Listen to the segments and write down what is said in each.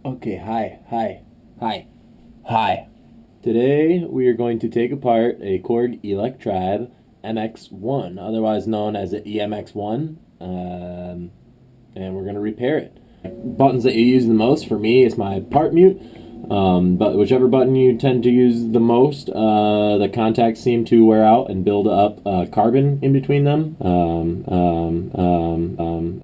Okay, hi. Today we are going to take apart a Korg Electribe MX-1, otherwise known as the EMX-1, and we're going to repair it. Buttons that you use the most, for me, is my part mute, but whichever button you tend to use the most, the contacts seem to wear out and build up carbon in between them.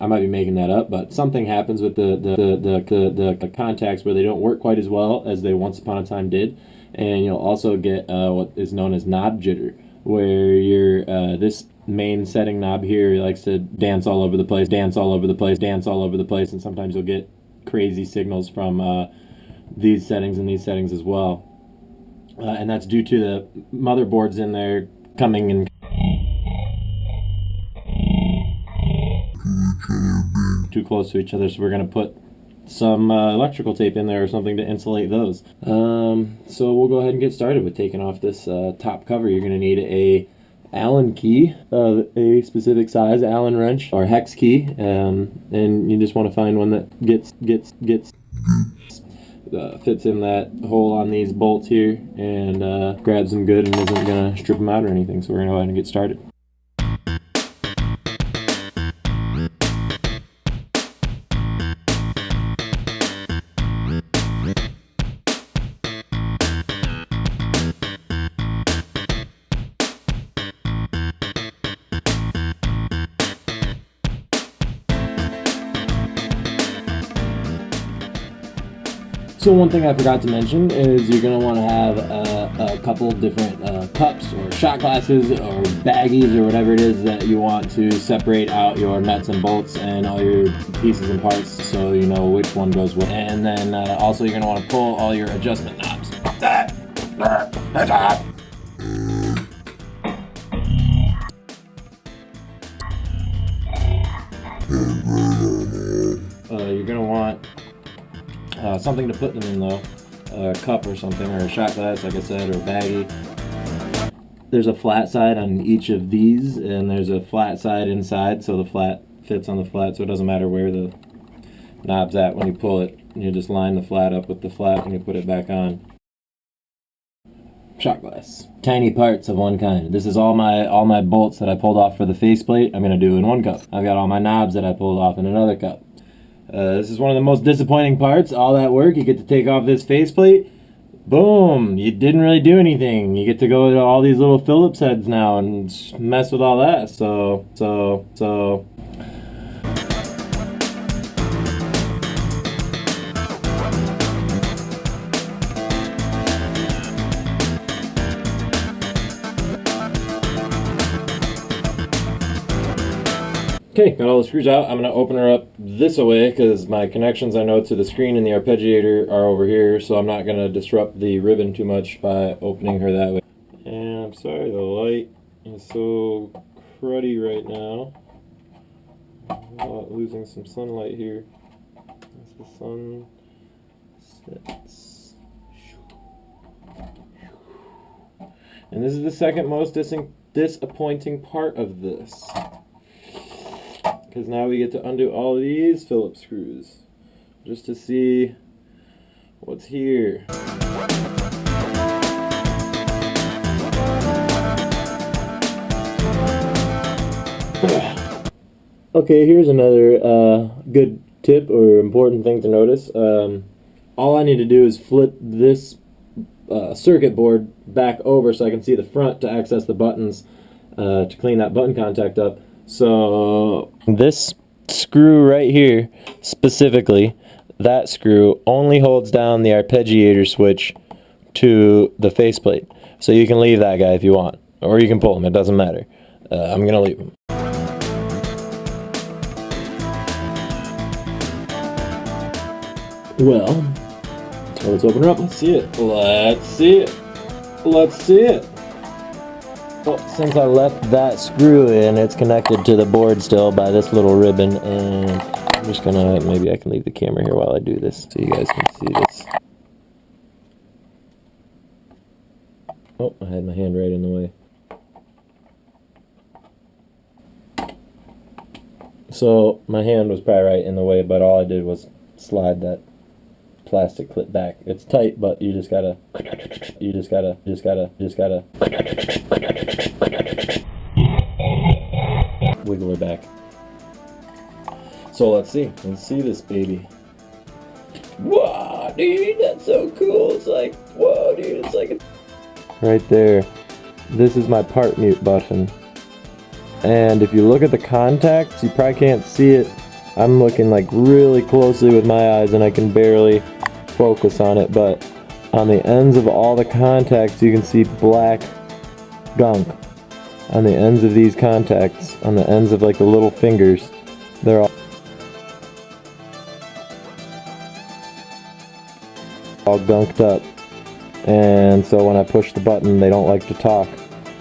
I might be making that up, but something happens with the contacts where they don't work quite as well as they once upon a time did, and you'll also get what is known as knob jitter, where your this main setting knob here likes to dance all over the place, and sometimes you'll get crazy signals from these settings and these settings as well. And that's due to the motherboards in there coming in too close to each other, so we're going to put some electrical tape in there or something to insulate those. So we'll go ahead and get started with taking off this top cover. You're going to need a Allen key of a specific size, Allen wrench or hex key, and you just want to find one that fits in that hole on these bolts here and grabs them good and isn't going to strip them out or anything. So we're going to go ahead and get started. So one thing I forgot to mention is you're going to want to have a couple different cups or shot glasses or baggies or whatever it is that you want to separate out your nuts and bolts and all your pieces and parts so you know which one goes where. And then also you're going to want to pull all your adjustment knobs. You're going to want something to put them in though, a cup or something, or a shot glass like I said, or a baggie. There's a flat side on each of these and there's a flat side inside, so the flat fits on the flat, so it doesn't matter where the knob's at when you pull it. You just line the flat up with the flat and you put it back on. Shot glass. Tiny parts of one kind. This is all my bolts that I pulled off for the faceplate. I'm going to do in one cup. I've got all my knobs that I pulled off in another cup. This is one of the most disappointing parts. All that work, you get to take off this faceplate. Boom! You didn't really do anything. You get to go to all these little Phillips heads now and mess with all that. So. Okay, got all the screws out. I'm going to open her up this away because my connections I know to the screen and the arpeggiator are over here, so I'm not going to disrupt the ribbon too much by opening her that way. And I'm sorry the light is so cruddy right now. I'm losing some sunlight here as the sun sets. And this is the second most disappointing part of this, because now we get to undo all of these Phillips screws just to see what's here. Okay, here's another good tip or important thing to notice. All I need to do is flip this circuit board back over so I can see the front to access the buttons to clean that button contact up. So this screw right here, specifically, that screw only holds down the arpeggiator switch to the faceplate. So you can leave that guy if you want, or you can pull him, it doesn't matter. I'm going to leave him. Well, let's open her up. Let's see it. Let's see it. Well, since I left that screw in, it's connected to the board still by this little ribbon, and I'm just gonna, maybe I can leave the camera here while I do this so you guys can see this. Oh, I had my hand right in the way. So my hand was probably right in the way, but all I did was slide that plastic clip back. It's tight, but you just gotta wiggle it back. So let's see this baby. Wow, dude, that's so cool. It's like, whoa, dude, it's like right there. This is my part mute button. And if you look at the contacts, you probably can't see it. I'm looking like really closely with my eyes and I can barely focus on it, but on the ends of all the contacts you can see black gunk. On the ends of these contacts, on the ends of like the little fingers, they're all gunked up. And so when I push the button, they don't like to talk.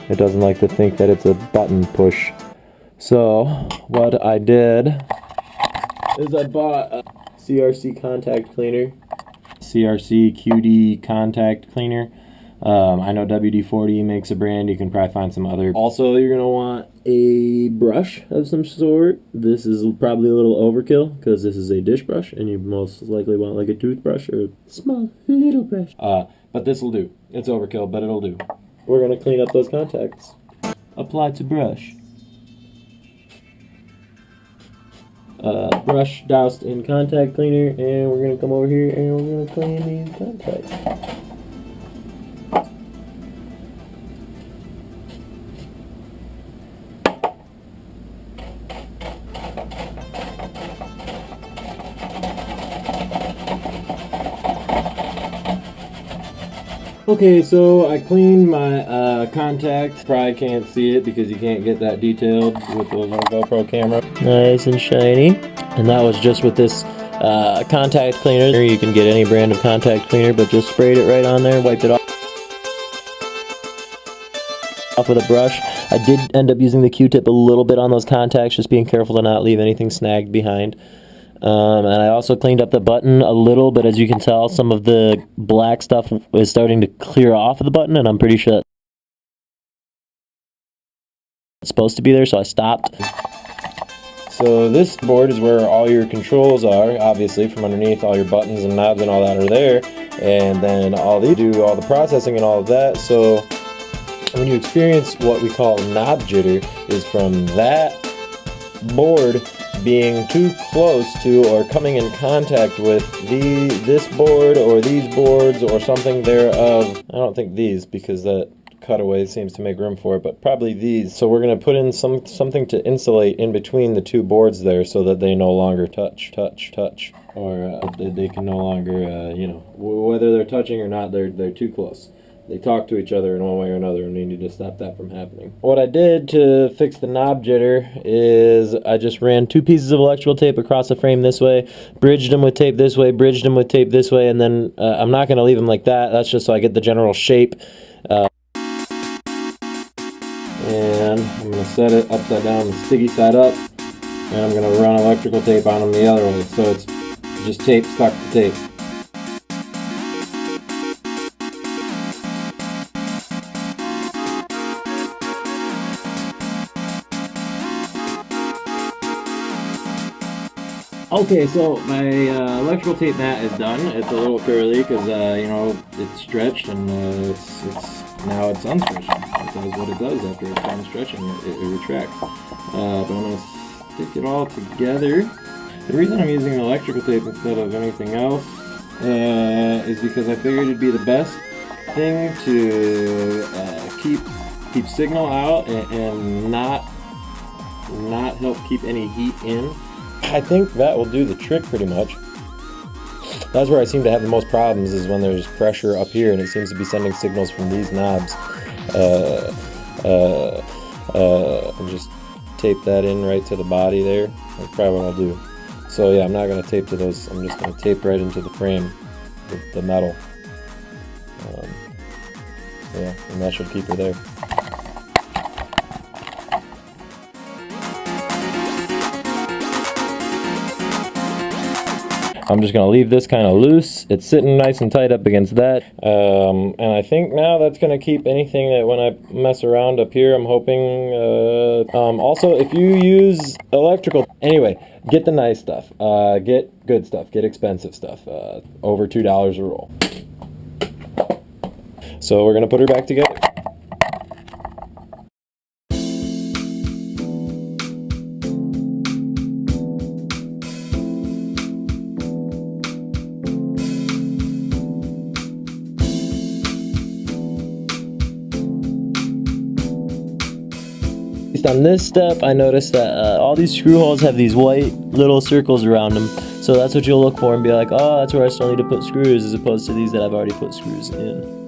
It doesn't like to think that it's a button push. So what I did is I bought a CRC contact cleaner. CRC QD contact cleaner. I know WD-40 makes a brand. You can probably find some other. Also, you're going to want a brush of some sort. This is probably a little overkill because this is a dish brush and you most likely want like a toothbrush or a small little brush. But this will do. It's overkill, but it'll do. We're going to clean up those contacts. Apply to brush. Brush doused in contact cleaner, and we're going to come over here and we're going to clean these contacts. Okay, so I cleaned my contacts. Probably can't see it because you can't get that detailed with the little GoPro camera. Nice and shiny. And that was just with this contact cleaner. You can get any brand of contact cleaner, but just sprayed it right on there, wiped it off with a brush. I did end up using the Q-tip a little bit on those contacts, just being careful to not leave anything snagged behind. And I also cleaned up the button a little, but as you can tell, some of the black stuff is starting to clear off of the button, and I'm pretty sure it's supposed to be there, so I stopped. So this board is where all your controls are, obviously, from underneath. All your buttons and knobs and all that are there, and then all these do all the processing and all of that. So when you experience what we call knob jitter, is from that board being too close to or coming in contact with this board or these boards or something thereof. I don't think these, because that cutaway seems to make room for it, but probably these. So we're going to put in something to insulate in between the two boards there so that they no longer touch, or they can no longer, you know, whether they're touching or not, they're too close. They talk to each other in one way or another, and we need to stop that from happening. What I did to fix the knob jitter is I just ran 2 pieces of electrical tape across the frame this way, bridged them with tape this way, bridged them with tape this way, and then I'm not going to leave them like that. That's just so I get the general shape. And I'm going to set it upside down, the sticky side up, and I'm going to run electrical tape on them the other way. So it's just tape stuck to tape. Okay, so my electrical tape mat is done. It's a little curly because you know, it's stretched and now it's unstretched. It does what it does after it's done stretching. It retracts. But I'm going to stick it all together. The reason I'm using electrical tape instead of anything else is because I figured it'd be the best thing to keep signal out and not help keep any heat in. I think that will do the trick pretty much. That's where I seem to have the most problems, is when there's pressure up here and it seems to be sending signals from these knobs. And just tape that in right to the body there. That's probably what I'll do. So yeah, I'm not going to tape to those. I'm just going to tape right into the frame, the metal. Yeah, and that should keep her there. I'm just going to leave this kind of loose. It's sitting nice and tight up against that. And I think now that's going to keep anything that when I mess around up here, I'm hoping. Also, if you use electrical, anyway, get the nice stuff. Get good stuff. Get expensive stuff. Over $2 a roll. So we're going to put her back together. On this step, I noticed that all these screw holes have these white little circles around them, so that's what you'll look for and be like, oh, that's where I still need to put screws, as opposed to these that I've already put screws in.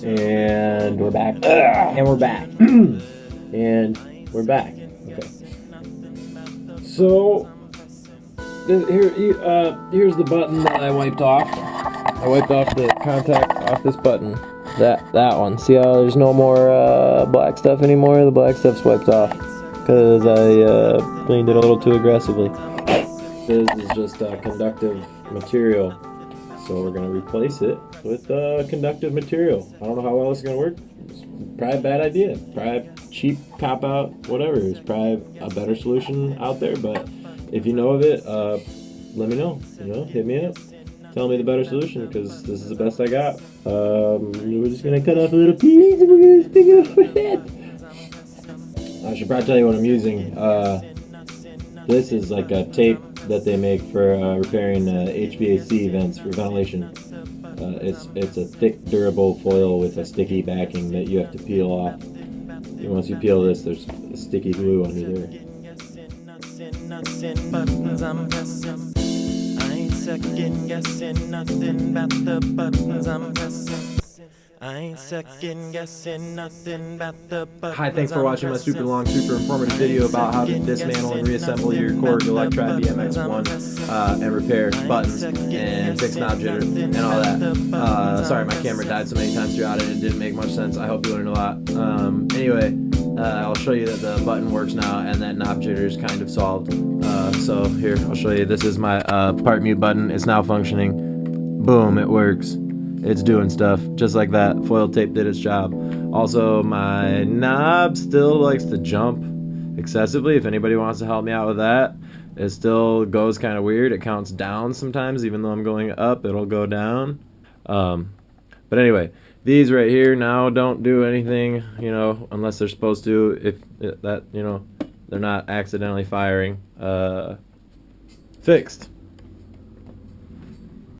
And we're back. And we're back. And we're back. Okay. So here's the button that I wiped off. I wiped off the contact off this button. That one. See how there's no more black stuff anymore? The black stuff's wiped off because I cleaned it a little too aggressively. This is just conductive material. So we're going to replace it with conductive material. I don't know how well it's going to work. It's probably a bad idea. Probably cheap, cop out, whatever. It's probably a better solution out there. But if you know of it, let me know. Hit me up. Tell me the better solution, because this is the best I got. We're just going to cut off a little piece and we're going to stick it over it. I should probably tell you what I'm using. This is like a tape that they make for repairing HVAC vents for ventilation. It's a thick, durable foil with a sticky backing that you have to peel off. And once you peel this, there's a sticky glue under there. Second guessing nothing about the buttons I'm pressing. I ain't second guessing nothing about the buttons. Hi, thanks for watching my super long, super informative video about how to dismantle and reassemble your Korg Electribe EMX-1 and repair buttons and fix knob jitter and all that. Sorry, my camera died so many times throughout it. It didn't make much sense. I hope you learned a lot. Anyway, I'll show you that the button works now and that knob jitter is kind of solved. So here, I'll show you. This is my part mute button. It's now functioning. Boom, it works. It's doing stuff just like that. Foil tape did its job. Also, my knob still likes to jump excessively. If anybody wants to help me out with that, it still goes kind of weird. It counts down sometimes, even though I'm going up, it'll go down. But anyway, these right here now don't do anything, unless they're supposed to. If that, they're not accidentally firing. Fixed.